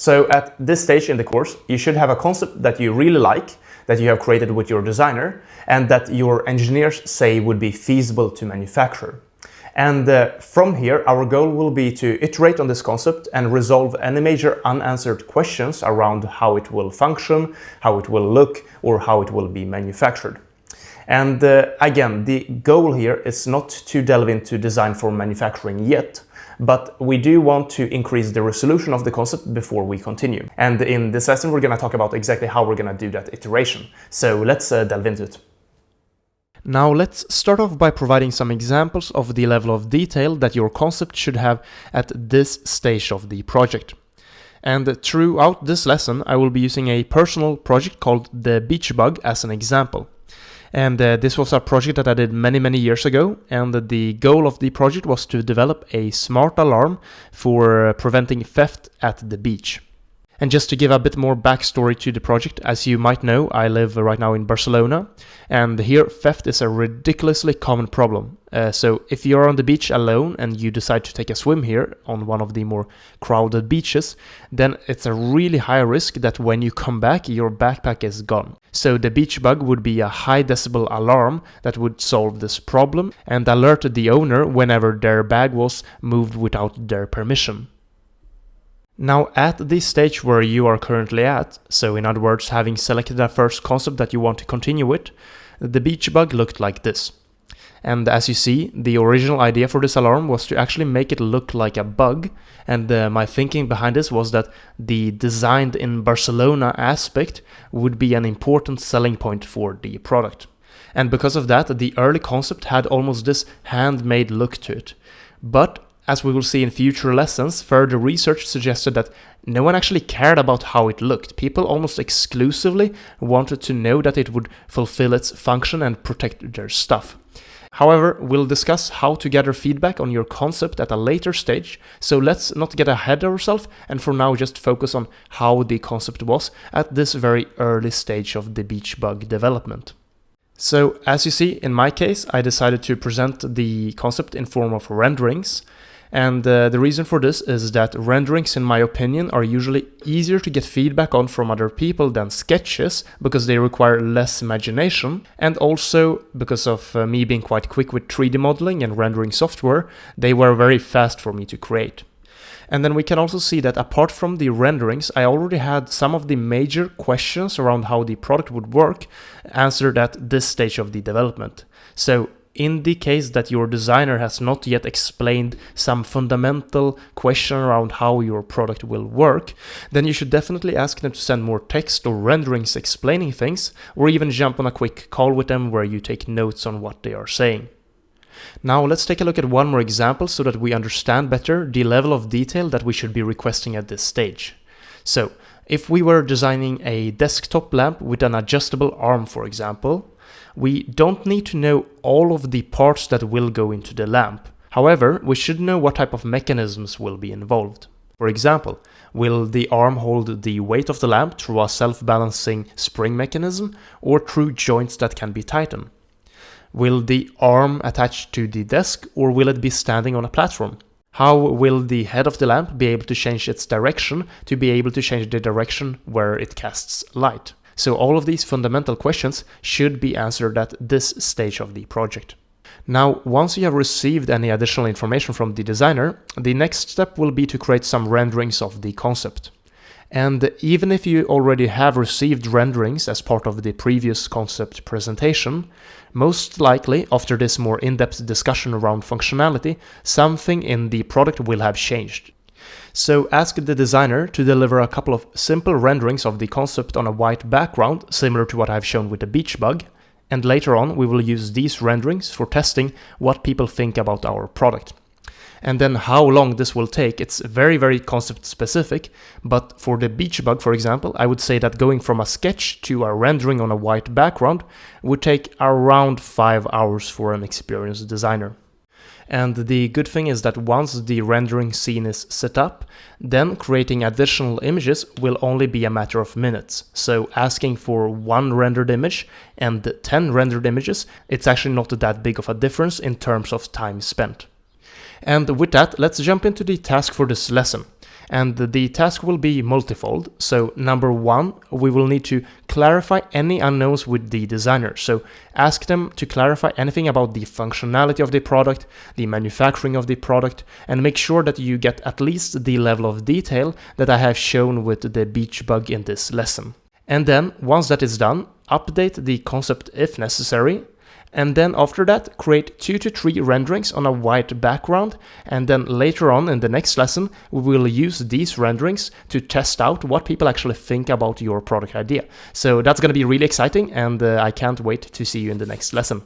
So at this stage in the course, you should have a concept that you really like, that you have created with your designer, and that your engineers say would be feasible to manufacture. And from here, our goal will be to iterate on this concept and resolve any major unanswered questions around how it will function, how it will look, or how it will be manufactured. And again, the goal here is not to delve into design for manufacturing yet, but we do want to increase the resolution of the concept before we continue. And in this lesson, we're going to talk about exactly how we're going to do that iteration. So let's delve into it. Now let's start off by providing some examples of the level of detail that your concept should have at this stage of the project. And throughout this lesson, I will be using a personal project called the Beach Bug as an example. And this was a project that I did many years ago, and the goal of the project was to develop a smart alarm for preventing theft at the beach. And just to give a bit more backstory to the project, as you might know, I live right now in Barcelona, and here theft is a ridiculously common problem. So if you're on the beach alone and you decide to take a swim here on one of the more crowded beaches, then it's a really high risk that when you come back, your backpack is gone. So the Beach Bug would be a high decibel alarm that would solve this problem and alert the owner whenever their bag was moved without their permission. Now at this stage where you are currently at, so in other words having selected a first concept that you want to continue with, the Beach Bug looked like this. And as you see, the original idea for this alarm was to actually make it look like a bug, and my thinking behind this was that the designed in Barcelona aspect would be an important selling point for the product. And because of that, the early concept had almost this handmade look to it. But as we will see in future lessons, further research suggested that no one actually cared about how it looked. People almost exclusively wanted to know that it would fulfill its function and protect their stuff. However, we'll discuss how to gather feedback on your concept at a later stage, so let's not get ahead of ourselves and for now just focus on how the concept was at this very early stage of the Beach Bug development. So as you see, in my case, I decided to present the concept in form of renderings. And the reason for this is that renderings, in my opinion, are usually easier to get feedback on from other people than sketches because they require less imagination, and also because of me being quite quick with 3D modeling and rendering software, they were very fast for me to create. And then we can also see that apart from the renderings, I already had some of the major questions around how the product would work answered at this stage of the development. So in the case that your designer has not yet explained some fundamental question around how your product will work, then you should definitely ask them to send more text or renderings explaining things, or even jump on a quick call with them where you take notes on what they are saying. Now let's take a look at one more example so that we understand better the level of detail that we should be requesting at this stage. So, if we were designing a desktop lamp with an adjustable arm, for example, we don't need to know all of the parts that will go into the lamp. However, we should know what type of mechanisms will be involved. For example, will the arm hold the weight of the lamp through a self-balancing spring mechanism or through joints that can be tightened? Will the arm attach to the desk or will it be standing on a platform? How will the head of the lamp be able to change its direction to be able to change the direction where it casts light? So all of these fundamental questions should be answered at this stage of the project. Now, once you have received any additional information from the designer, the next step will be to create some renderings of the concept. And even if you already have received renderings as part of the previous concept presentation, most likely after this more in-depth discussion around functionality, something in the product will have changed. So ask the designer to deliver a couple of simple renderings of the concept on a white background, similar to what I've shown with the Beach Bug, and later on we will use these renderings for testing what people think about our product. And then how long this will take, it's very concept specific, but for the Beach Bug, for example, I would say that going from a sketch to a rendering on a white background would take around 5 hours for an experienced designer. And the good thing is that once the rendering scene is set up, then creating additional images will only be a matter of minutes. So asking for 1 rendered image and 10 rendered images, it's actually not that big of a difference in terms of time spent. And with that, let's jump into the task for this lesson. And the task will be multifold. So number one, we will need to clarify any unknowns with the designer. So ask them to clarify anything about the functionality of the product, the manufacturing of the product, and make sure that you get at least the level of detail that I have shown with the beach bug in this lesson. And then once that is done, update the concept if necessary. And then after that, create 2 to 3 renderings on a white background. And then later on in the next lesson, we will use these renderings to test out what people actually think about your product idea. So that's going to be really exciting, and I can't wait to see you in the next lesson.